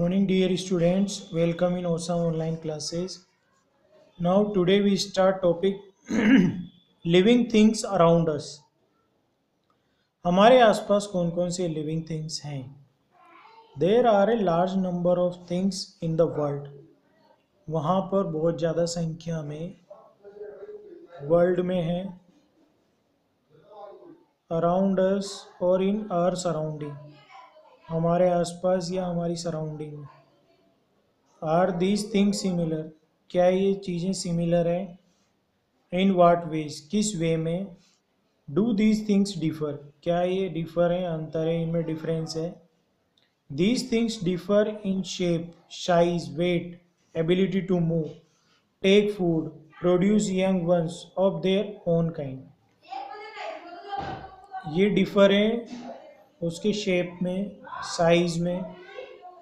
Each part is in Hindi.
Morning, dear students. Welcome in Awesome Online Classes. Now, today we start topic living things around us. हमारे आसपास कौन कौन से लिविंग थिंग्स हैं? There are a large number of things in the world. वहाँ पर बहुत ज़्यादा संख्या में वर्ल्ड में है, अराउंड अस और इन आवर सराउंडिंग. हमारे आसपास या हमारी सराउंडिंग में. Are these things similar? क्या ये चीज़ें सिमिलर हैं? In what ways? किस वे में? Do these things differ? क्या ये डिफर हैं, अंतर है, इनमें डिफरेंस है? These things differ in shape, size, weight, ability to move, take food, produce young ones of their own kind. ये डिफर हैं उसके शेप में, साइज में,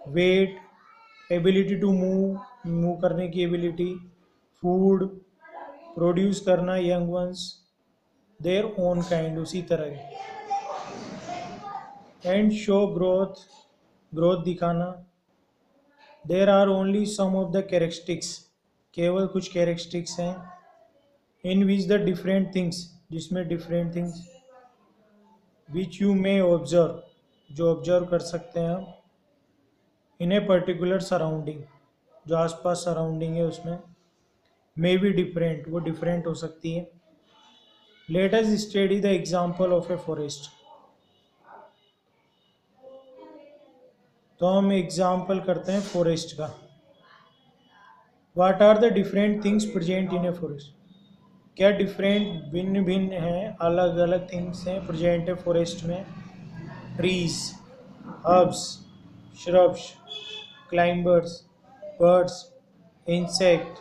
वेट, एबिलिटी टू मूव करने की एबिलिटी, फूड, प्रोड्यूस करना young ones, their own kind उसी तरह, एंड शो ग्रोथ दिखाना. There are only some of the characteristics, केवल कुछ कैरेक्टरिस्टिक्स हैं. In which the different things, जिसमें different things, which you may observe, जो ऑब्जर्व कर सकते हैं हम. इन ए पर्टिकुलर सराउंडिंग, जो आसपास सराउंडिंग है उसमें. मे बी डिफरेंट, वो डिफरेंट हो सकती है. Let us study the example of a forest. तो हम एग्जाम्पल करते हैं फॉरेस्ट का. What are the different things present in a forest? क्या डिफरेंट, भिन्न भिन्न हैं, अलग अलग थिंग्स हैं प्रेजेंट है फॉरेस्ट में? Trees, herbs, shrubs, climbers, birds, insect,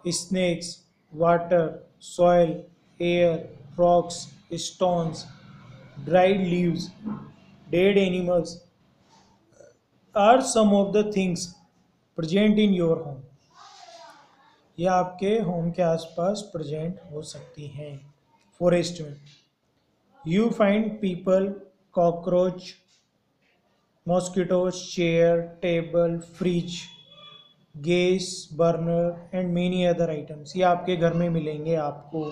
snakes, water, soil, air, rocks, stones, dried leaves, dead animals are some of the things present in your home. ये आपके होम के आसपास प्रेजेंट हो सकती हैं फॉरेस्ट में. You find people, cockroach, mosquitoes, chair, table, fridge, gas burner and many other items. ये आपके घर में मिलेंगे आपको.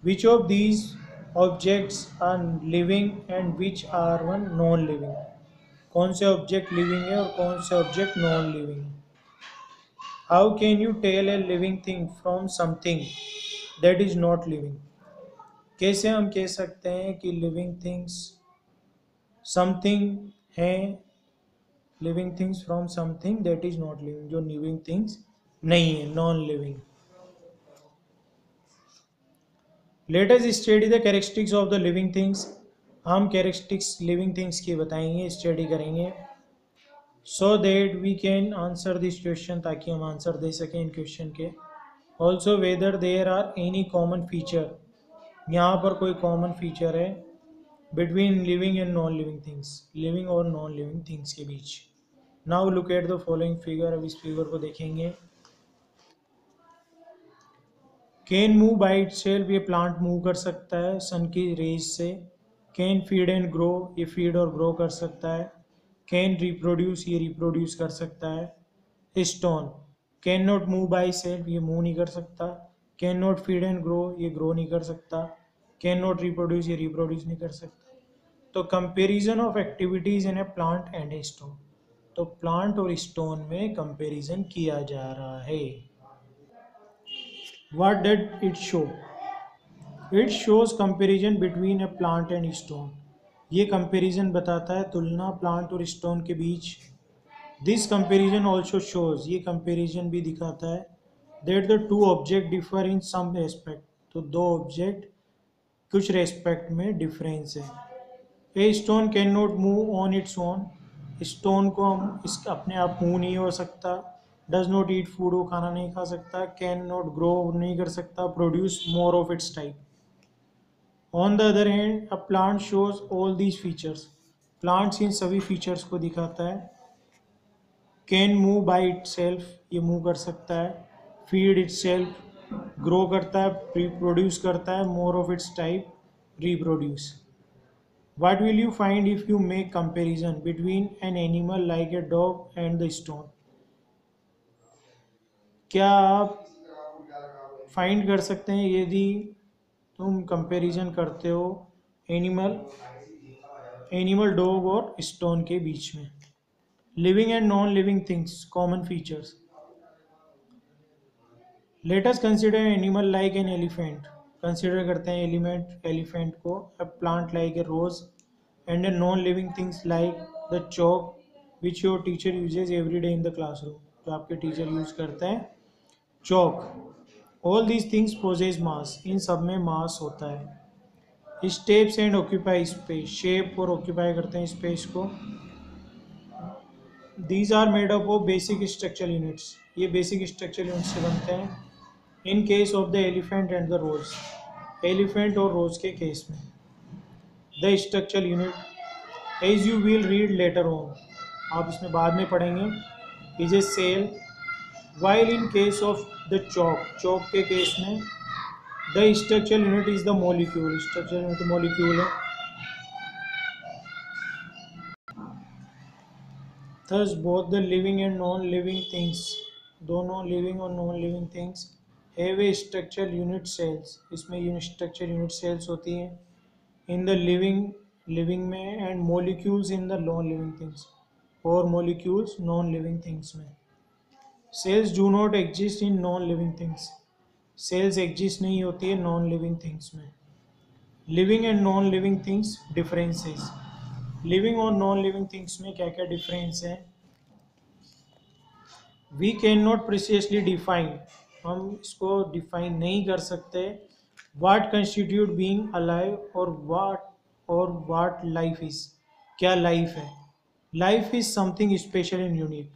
Which of these objects are living and which are one non living? कौन से ऑब्जेक्ट लिविंग है और कौन से ऑब्जेक्ट नॉन लिविंग है? How can you tell a living thing from something that is not living? कैसे हम कह सकते हैं कि लिविंग थिंग्स समथिंग हैं, living things from something that is not living, जो लिविंग थिंग्स नहीं है, non living. Let us study the characteristics of the living things. हम कैरेक्टरिस्टिक्स लिविंग थिंग्स की बताएंगे, स्टडी करेंगे, so that we can answer this question, ताकि हम आंसर दे सकें इन क्वेश्चन के. Also whether there are any common feature, यहाँ पर कोई कॉमन फीचर है between living and non living things, living और नॉन लिविंग थिंग्स के बीच. Now look at the following figure. अब इस फिगर को देखेंगे. Can move by itself, ये प्लांट मूव कर सकता है सन की रेज से. कैन फीड एंड ग्रो, ये फीड और ग्रो कर सकता है. कैन रिप्रोड्यूस, ये रिप्रोड्यूस कर सकता है. Stone can not move by self, ये मूव नहीं कर सकता. Can not feed and grow, ये ग्रो नहीं कर सकता. कैन नॉट रिप्रोड्यूस, ये रिप्रोड्यूस नहीं कर सकता. तो comparison of activities in a plant and a stone. तो प्लांट और स्टोन में कंपेरिजन किया जा रहा है. What did it show? It shows comparison between a plant and stone. ये कंपेरिजन बताता है, तुलना प्लांट और स्टोन के बीच. दिस कंपेरिजन ऑल्सो शोज, ये कंपेरिजन भी दिखाता है, that the two object differ in some respect. तो दो ऑब्जेक्ट कुछ रेस्पेक्ट में डिफरेंस है. A stone can not move on its own, stone को हम इसका अपने आप मूव नहीं हो सकता. डज नॉट ईट फूड, वो खाना नहीं खा सकता. कैन नॉट ग्रो, नहीं कर सकता. Produce more of its type. On the other hand a plant shows all these features, plants in सभी फीचर्स को दिखाता है. Can move by itself, ये मूव कर सकता है. फीड इट सेल्फ, ग्रो करता है, रिप्रोड्यूस करता है. More of its type, reproduce. What will you find if you make comparison between an animal like a dog and the stone? क्या आप फाइंड कर सकते हैं यदि तुम कंपैरिजन करते हो एनिमल एनिमल डॉग और स्टोन के बीच में? Living and non living things common features. Let us consider animal like an elephant. Consider करते हैं एलिफेंट को. A plant like a rose and a non living things like the chalk which your teacher uses every day in the classroom. जो आपके टीचर यूज करते हैं chalk. All these things possess mass. इन सब में मास होता है. Steps and occupy space. Shape और ऑक्यूपाई करते हैं स्पेस को. These are made up of basic structural units. ये बेसिक स्ट्रक्चरल यूनिट से बनते हैं. In case of the elephant and the rose. Elephant और रोज के केस में the structural unit as you will read later on, आप इसमें बाद में पढ़ेंगे, is a cell. While in case of the chalk के केस में the structural unit is the molecule. Structural unit molecule है. Thus both the living and non-living things, दोनों living और non-living things have a structural unit cells. इसमें structural unit cells होती हैं in the living में and molecules in the non-living things, और molecules non-living things में. Cells do not exist in non-living things. Cells exist नहीं होती है non-living things में. Living and non-living things differences. Living और नॉन लिविंग थिंग्स में क्या क्या डिफरेंस है? We can not precisely define. हम इसको डिफाइन नहीं कर सकते. वाट कंस्टिट्यूट बीइंग अलाइव और वाट लाइफ इज. क्या लाइफ है? Life is something special and unique.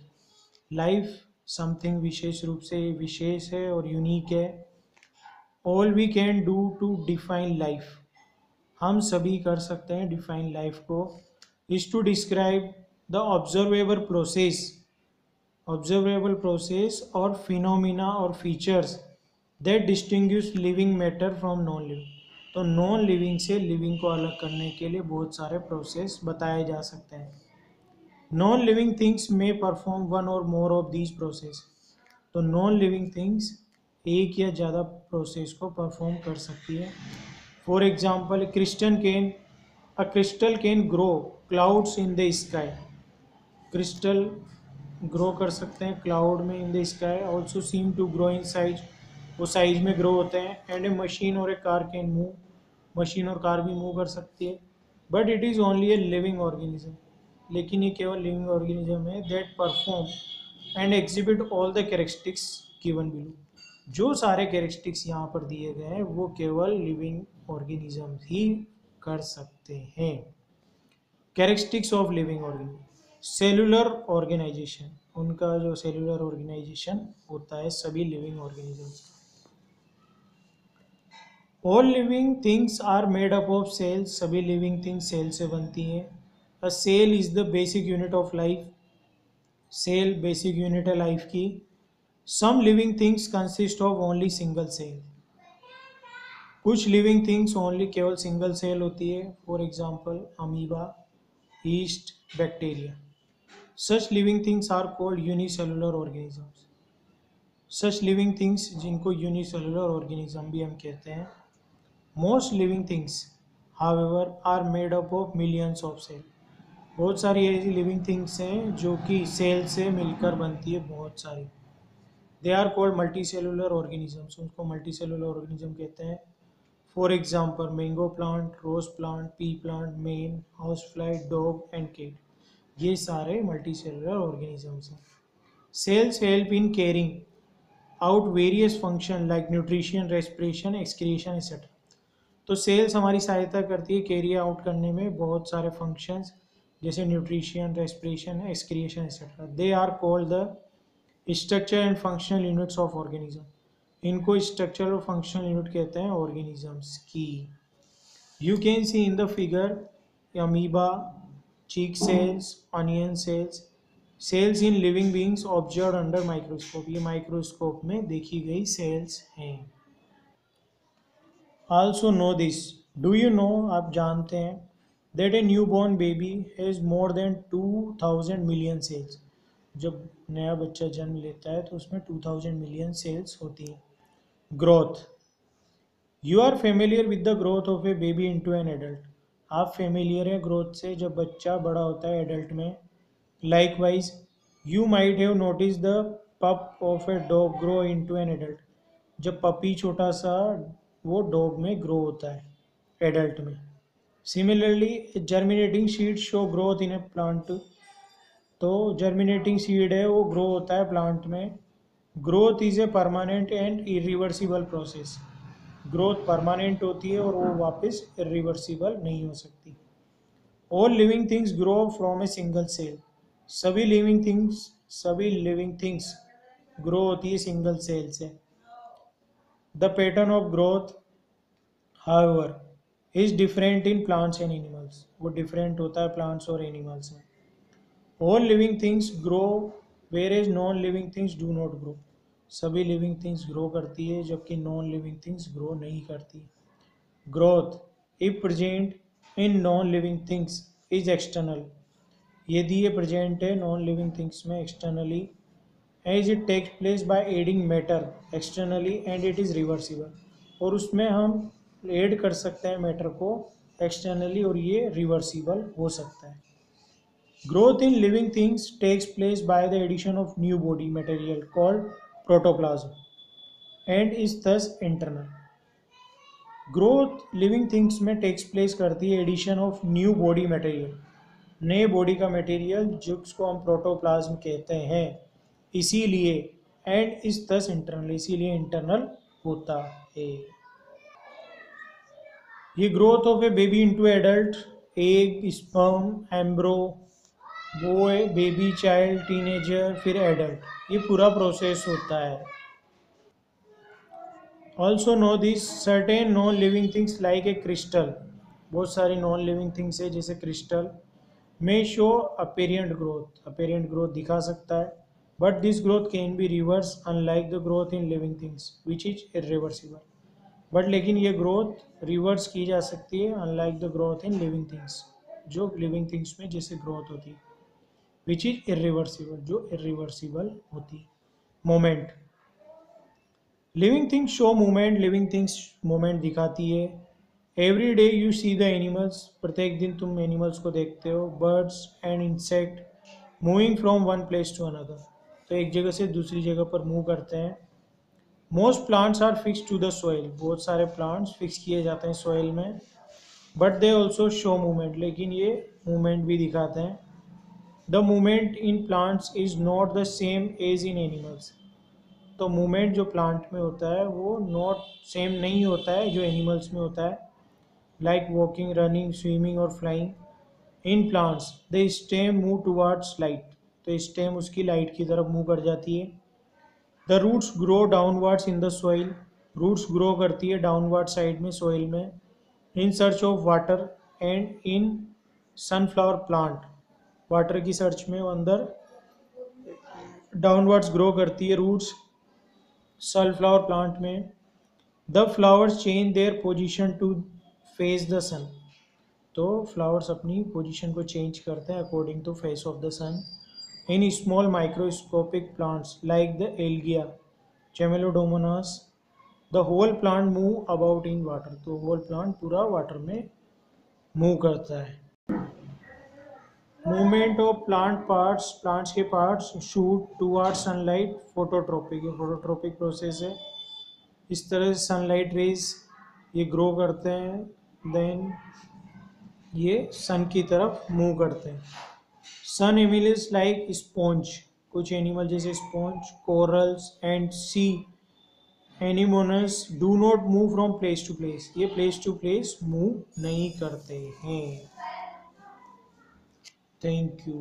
Life something विशेष रूप से विशेष है और यूनिक है. All we can do to define life. हम सभी कर सकते हैं डिफाइन लाइफ को. is to describe the observable process or phenomena or features that distinguish living matter from non living. तो नॉन लिविंग से लिविंग को अलग करने के लिए बहुत सारे प्रोसेस बताए जा सकते हैं. नॉन लिविंग थिंग्स में परफॉर्म वन और मोर ऑफ दीज प्रोसेस. तो नॉन लिविंग थिंग्स एक या ज़्यादा प्रोसेस को परफॉर्म कर सकती है. For example a crystal can grow clouds in the sky. Crystal grow कर सकते हैं क्लाउड में. In the sky also seem to grow in size. वो साइज में ग्रो होते हैं. एंड ए मशीन और a car can move. Machine और कार भी मूव कर सकती है. But it is only a living organism. लेकिन ये केवल लिविंग ऑर्गेनिज्म है that perform and exhibit all the characteristics given below. जो सारे कैरेक्टरिस्टिक्स यहाँ पर दिए गए हैं वो केवल लिविंग ऑर्गेनिज्म ही कर सकते हैं. Characteristics of living organism. Cellular organization. उनका जो सेलुलर ऑर्गेनाइजेशन होता है सभी living organisms. All living things are made up of cells. सभी लिविंग थिंग्स सेल से बनती हैं. A cell is the basic unit of life. Cell basic unit है लाइफ की. Some living things consist of only single cell. कुछ लिविंग थिंग्स ओनली केवल सिंगल सेल होती है. For example amoeba, yeast, bacteria. Such living things are called unicellular organisms. Such living things जिनको यूनिसेलुलर ऑर्गेनिज्म भी हम कहते हैं. Most living things however are made up of millions of cell. बहुत सारी ऐसी लिविंग थिंग्स हैं जो कि सेल से मिलकर बनती है बहुत सारी. They are called multi cellular organisms. उनको मल्टी सेलुलर ऑर्गेनिज्म कहते हैं. For example mango plant, rose plant, pea plant, men, house fly, dog and cat. ये सारे मल्टी सेलुलर ऑर्गेनिजम्स हैं. Cells help in carrying out various function like nutrition, respiration, excretion etcetera. तो सेल्स हमारी सहायता करती है कैरी आउट करने में बहुत सारे फंक्शंस जैसे nutrition, respiration, excretion etcetera. They are called the structure and functional units of organism. इनको स्ट्रक्चर और फंक्शनल यूनिट कहते हैं ऑर्गेनिजम्स की. You can see in the figure amoeba, cheek cells, onion cells. Cells in living beings observe under microscope. ये माइक्रोस्कोप में देखी गई सेल्स हैं. Also know this. Do you know, आप जानते हैं that a new born baby has more than 2000 million cells. जब नया बच्चा जन्म लेता है तो उसमें 2000 मिलियन सेल्स होती है। Growth, you are familiar with the growth of a baby into an adult. आप फेमिलियर हैं ग्रोथ से जब बच्चा बड़ा होता है एडल्ट में। Likewise you might have notice the pup of a dog grow into an adult. जब पपी छोटा सा वो डॉग में ग्रो होता है एडल्ट में। Similarly germinating seed show growth in a plant. तो जर्मिनेटिंग सीड है वो ग्रो होता है प्लांट में। Growth is a permanent and irreversible process. Growth permanent होती है और वो वापस इरिवर्सिबल नहीं हो सकती। All living things grow from a single cell. सभी लिविंग थिंग्स ग्रो होती है सिंगल सेल से। The pattern of growth however is different in plants and animals. वो डिफरेंट होता है प्लांट्स और एनिमल्स में। All living things grow whereas non living things do not grow. सभी लिविंग थिंग्स ग्रो करती है जबकि नॉन लिविंग थिंग्स ग्रो नहीं करती। Growth if present in non living things is external. यदि ये प्रेजेंट है नॉन लिविंग थिंग्स में externally, as it takes place by adding matter externally and it is reversible. और उसमें हम ऐड कर सकते हैं मैटर को एक्सटर्नली और ये रिवर्सिबल हो सकता है। Growth in living things takes place by the addition of new body material called protoplasm and is thus internal. Growth living things में takes place करती है addition of new body material, नए बॉडी का मटेरियल जिसको हम प्रोटोप्लाज्म कहते हैं। इसीलिए एंड इज thus internal, इसीलिए इंटरनल होता है। ये growth of a baby into adult, egg, sperm, embryo, boy, baby, child, teenager, फिर एडल्ट, ये पूरा प्रोसेस होता है। Also know this certain non living things like a crystal, बहुत सारी नॉन लिविंग थिंग्स है जैसे क्रिस्टल में शो अपेरेंट ग्रोथ दिखा सकता है, but this growth can be reverse unlike the growth in living things which is irreversible. But लेकिन ये ग्रोथ रिवर्स की जा सकती है unlike the growth in living things, जो लिविंग थिंग्स में जैसे ग्रोथ होती है, विच इज इरिवर्सिबल, जो इरिवर्सिबल होती है। Moment, living things show movement, living things movement दिखाती है। Every day you see the animals, प्रत्येक दिन तुम एनिमल्स को देखते हो। Birds and insect moving from one place to another, तो एक जगह से दूसरी जगह पर मूव करते हैं। Most plants are fix to the soil, बहुत सारे प्लांट्स फिक्स किए जाते हैं सॉइल में। But they also show movement, लेकिन ये मूवमेंट भी दिखाते हैं। The movement in plants is not the same as in animals, तो मूवमेंट जो प्लांट में होता है वो नॉट सेम नहीं होता है जो एनिमल्स में होता है। लाइक वॉकिंग, रनिंग, स्विमिंग और flying. In plants the stem move towards light, तो स्टेम उसकी लाइट की तरफ मूव कर जाती है। The roots grow downwards in the soil, roots grow करती है डाउनवर्ड साइड में सॉइल में। In search of water and in sunflower plant, water की सर्च में वो अंदर डाउनवर्ड्स ग्रो करती है रूट्स सनफ्लावर प्लांट में। The flowers change their position to face the sun, तो फ्लावर्स अपनी पोजीशन को चेंज करते हैं according to face of the sun. In small microscopic plants like the algae, chlamydomonas, the whole plant move about in water, तो होल प्लांट पूरा वाटर में मूव करता है। Movement of plant parts, plants के parts shoot towards sunlight, phototropic, ये फोटोट्रोपिक प्रोसेस है। इस तरह से सनलाइट रेज ये ग्रो करते हैं, देन ये सन की तरफ मूव करते हैं। सन एनिमल्स लाइक स्पॉन्ज, कुछ एनिमल जैसे sponge, corals and sea anemones do not move from place to place, ये प्लेस टू प्लेस मूव नहीं करते हैं। Thank you.